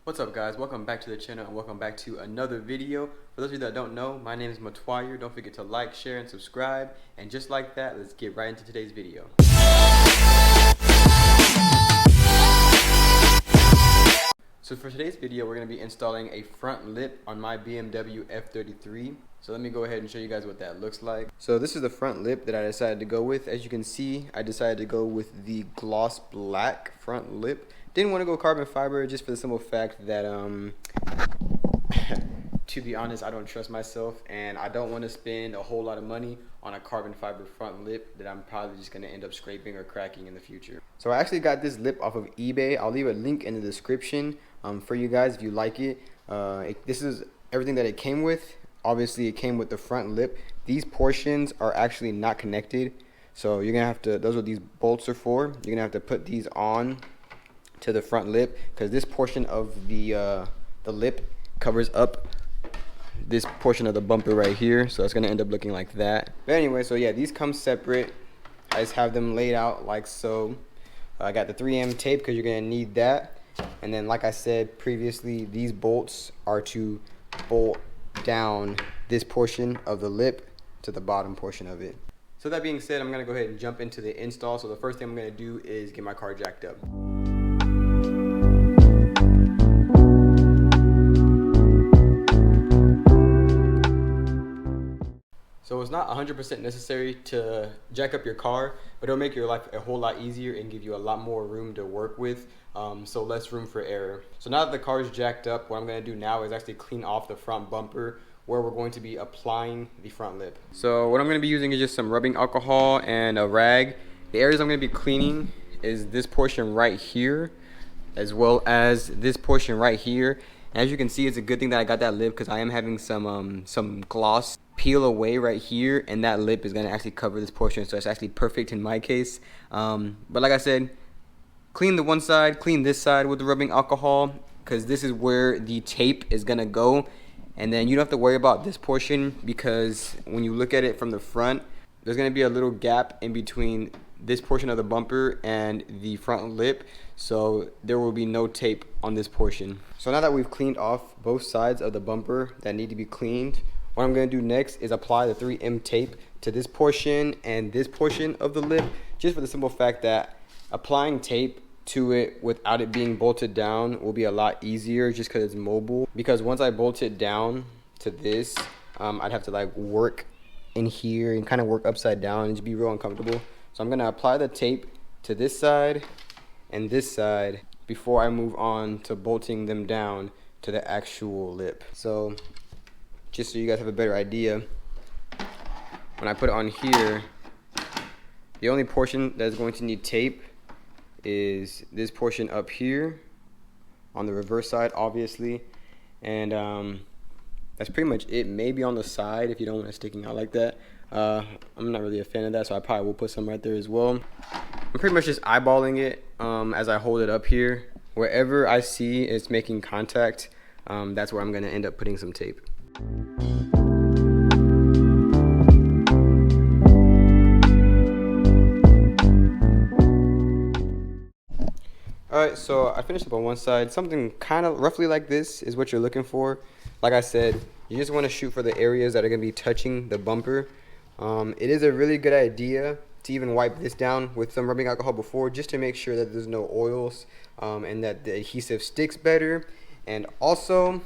What's up, guys? Welcome back to the channel and welcome back to another video. For those of you that don't know, my name is Matwire. Don't forget to like, share, and subscribe. And just like that, let's get right into today's video. So for today's video, we're going to be installing a front lip on my BMW F33. So let me go ahead and show you guys what that looks like. So this is the front lip that I decided to go with. As you can see, I decided to go with the gloss black front lip. Didn't want to go carbon fiber just for the simple fact that to be honest, I don't trust myself and I don't want to spend a whole lot of money on a carbon fiber front lip that I'm probably just going to end up scraping or cracking in the future. So I actually got this lip off of eBay. I'll leave a link in the description for you guys if you like it. This is everything that it came with. Obviously it came with the front lip. These portions are actually not connected, so you're gonna have to, those are what these bolts are for. You're gonna have to put these on to the front lip because this portion of the lip covers up this portion of the bumper right here, so it's gonna end up looking like that. But anyway, so yeah, these come separate. I just have them laid out like so. I got the 3M tape because you're gonna need that, and then like I said previously, these bolts are to bolt down this portion of the lip to the bottom portion of it. So that being said, I'm gonna go ahead and jump into the install. So the first thing I'm gonna do is get my car jacked up. So it's not 100% necessary to jack up your car, but it'll make your life a whole lot easier and give you a lot more room to work with, so less room for error. So now that the car is jacked up, what I'm going to do now is actually clean off the front bumper where we're going to be applying the front lip. So what I'm going to be using is just some rubbing alcohol and a rag. The areas I'm going to be cleaning is this portion right here, as well as this portion right here. And as you can see, it's a good thing that I got that lip because I am having some gloss peel away right here, and that lip is going to actually cover this portion, so it's actually perfect in my case. But like I said, clean the one side, clean this side with the rubbing alcohol, because this is where the tape is going to go, and then you don't have to worry about this portion because when you look at it from the front, there's going to be a little gap in between this portion of the bumper and the front lip, so there will be no tape on this portion. So now that we've cleaned off both sides of the bumper that need to be cleaned, what I'm going to do next is apply the 3M tape to this portion and this portion of the lip, just for the simple fact that applying tape to it without it being bolted down will be a lot easier just because it's mobile. Because once I bolt it down to this, I'd have to like work in here and kind of work upside down and just be real uncomfortable. So I'm going to apply the tape to this side and this side before I move on to bolting them down to the actual lip. So just so you guys have a better idea, when I put it on here, the only portion that's going to need tape is this portion up here on the reverse side, obviously, and that's pretty much it. Maybe on the side if you don't want it sticking out like that. I'm not really a fan of that, so I probably will put some right there as well. I'm pretty much just eyeballing it as I hold it up here. Wherever I see it's making contact, that's where I'm going to end up putting some tape. Alright, so I finished up on one side. Something kind of roughly like this is what you're looking for. Like I said, you just want to shoot for the areas that are going to be touching the bumper. It is a really good idea to even wipe this down with some rubbing alcohol before, just to make sure that there's no oils and that the adhesive sticks better. And also,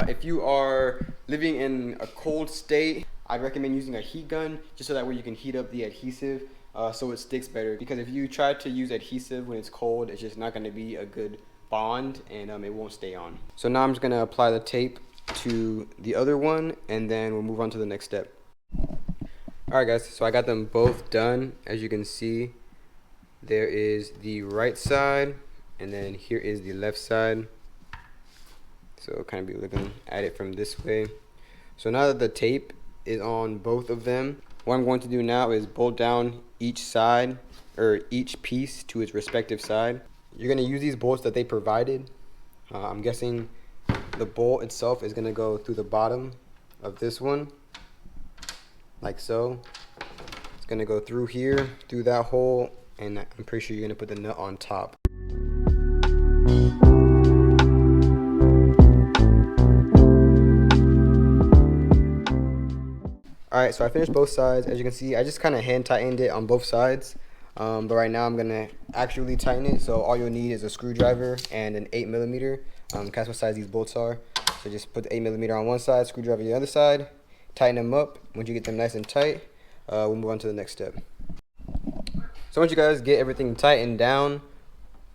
if you are living in a cold state, I'd recommend using a heat gun just so that way you can heat up the adhesive so it sticks better. Because if you try to use adhesive when it's cold, it's just not going to be a good bond and it won't stay on. So now I'm just going to apply the tape to the other one and then we'll move on to the next step. Alright guys, so I got them both done. As you can see, there is the right side and then here is the left side. So kind of be looking at it from this way. So now that the tape is on both of them, what I'm going to do now is bolt down each side or each piece to its respective side. You're going to use these bolts that they provided. I'm guessing the bolt itself is going to go through the bottom of this one, like so. It's going to go through here, through that hole, and I'm pretty sure you're going to put the nut on top. Alright, so I finished both sides. As you can see, I just kind of hand tightened it on both sides. But right now I'm going to actually tighten it. So all you'll need is a screwdriver and an 8mm. That's what size these bolts are. So just put the 8mm on one side, screwdriver on the other side, tighten them up. Once you get them nice and tight, we'll move on to the next step. So once you guys get everything tightened down,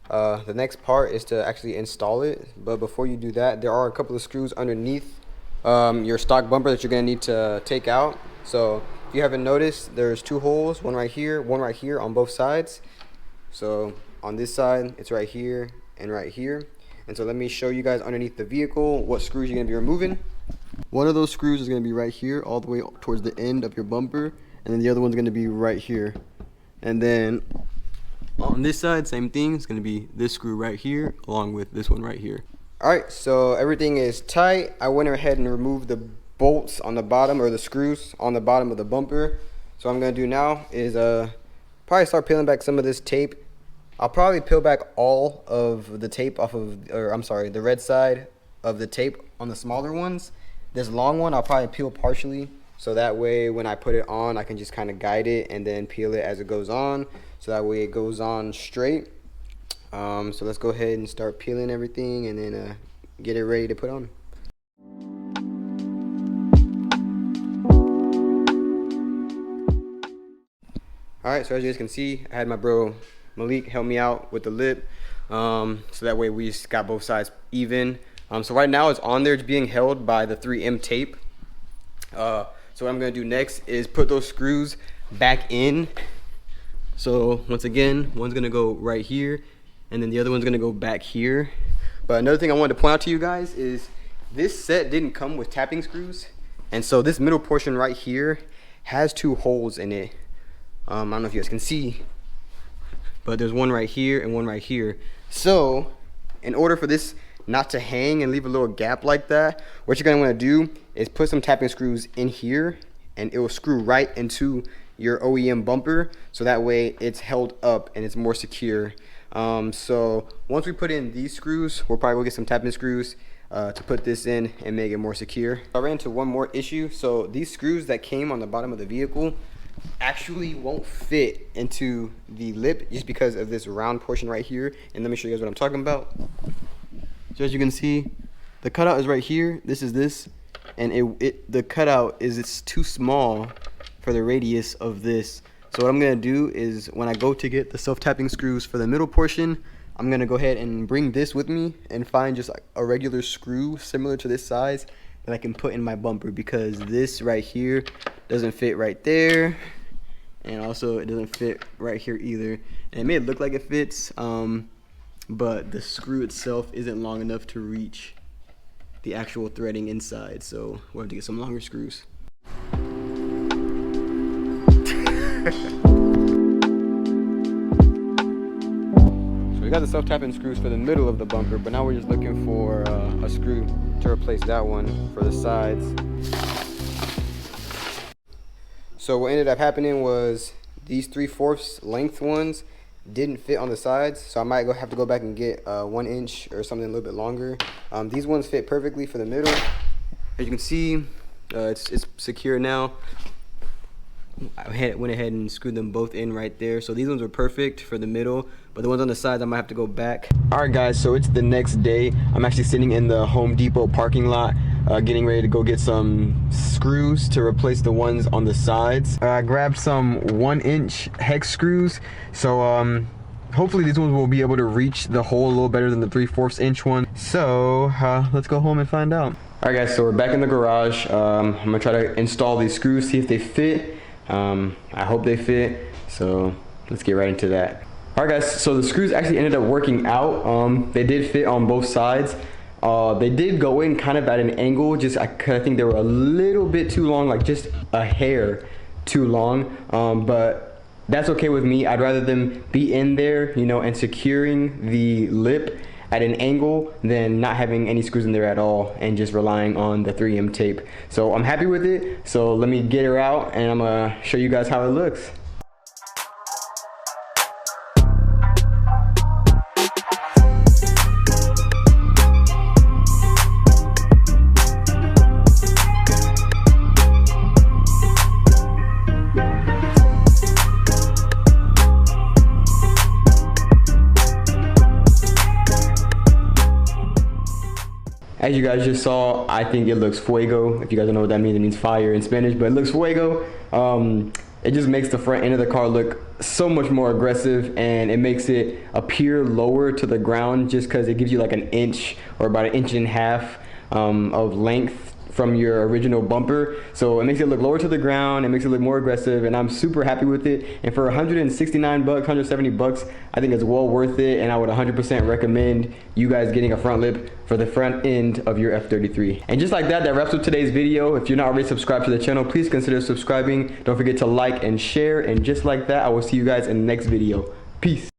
the next part is to actually install it. But before you do that, there are a couple of screws underneath your stock bumper that you're going to need to take out. So if you haven't noticed, there's two holes, one right here on both sides. So on this side, it's right here and right here. And so let me show you guys underneath the vehicle what screws you're going to be removing. One of those screws is going to be right here all the way towards the end of your bumper, and then the other one's going to be right here. And then on this side, same thing, it's going to be this screw right here along with this one right here. Alright, so everything is tight. I went ahead and removed the bolts on the bottom, or the screws on the bottom of the bumper. So what I'm going to do now is probably start peeling back some of this tape. I'll probably peel back all of the tape off of, or I'm sorry, the red side of the tape on the smaller ones. This long one I'll probably peel partially, so that way when I put it on I can just kind of guide it and then peel it as it goes on, so that way it goes on straight. So let's go ahead and start peeling everything and then get it ready to put on. Alright, so as you guys can see, I had my bro Malik help me out with the lip, so that way we just got both sides even. So right now it's on there, it's being held by the 3M tape. So what I'm going to do next is put those screws back in. So once again, one's going to go right here, and then the other one's going to go back here. But another thing I wanted to point out to you guys is this set didn't come with tapping screws, and so this middle portion right here has two holes in it. I don't know if you guys can see, but there's one right here and one right here. So in order for this not to hang and leave a little gap like that, what you're going to want to do is put some tapping screws in here, and it will screw right into your OEM bumper, so that way it's held up and it's more secure. So once we put in these screws, we'll probably go get some tapping screws to put this in and make it more secure. I ran into one more issue. So these screws that came on the bottom of the vehicle actually won't fit into the lip just because of this round portion right here. And let me show you guys what I'm talking about. So as you can see, the cutout is right here. This is this, and the cutout is, it's too small for the radius of this. So what I'm gonna do is when I go to get the self-tapping screws for the middle portion, I'm gonna go ahead and bring this with me and find just like a regular screw similar to this size that I can put in my bumper, because this right here doesn't fit right there, and also it doesn't fit right here either. And it may look like it fits, but the screw itself isn't long enough to reach the actual threading inside, so we'll have to get some longer screws. So we got the self-tapping screws for the middle of the bumper, but now we're just looking for a screw to replace that one for the sides. So what ended up happening was these 3/4 length ones didn't fit on the sides, so I might have to go back and get 1 inch or something a little bit longer. These ones fit perfectly for the middle. As you can see, it's secure now. I went ahead and screwed them both in right there. So these ones are perfect for the middle, but the ones on the sides I might have to go back. Alright guys, so it's the next day. I'm actually sitting in the Home Depot parking lot, getting ready to go get some screws to replace the ones on the sides. I grabbed some 1 inch hex screws, so hopefully these ones will be able to reach the hole a little better than the 3/4 inch one. So let's go home and find out. Alright guys, so we're back in the garage. I'm gonna try to install these screws, see if they fit. I hope they fit, so let's get right into that. Alright guys, so the screws actually ended up working out. They did fit on both sides. They did go in kind of at an angle, just I think they were a little bit too long, like just a hair too long, but that's okay with me. I'd rather them be in there, you know, and securing the lip at an angle than not having any screws in there at all and just relying on the 3M tape. So I'm happy with it. So let me get her out and I'm gonna show you guys how it looks. As you guys just saw, I think it looks fuego. If you guys don't know what that means, it means fire in Spanish, but it looks fuego. It just makes the front end of the car look so much more aggressive, and it makes it appear lower to the ground just because it gives you like an inch or about an inch and a half of length from your original bumper. So it makes it look lower to the ground, it makes it look more aggressive, and I'm super happy with it. And for 169 bucks, 170 bucks, I think it's well worth it, and I would 100% recommend you guys getting a front lip for the front end of your F33. And just like that, that wraps up today's video. If you're not already subscribed to the channel, please consider subscribing. Don't forget to like and share, and just like that, I will see you guys in the next video. Peace.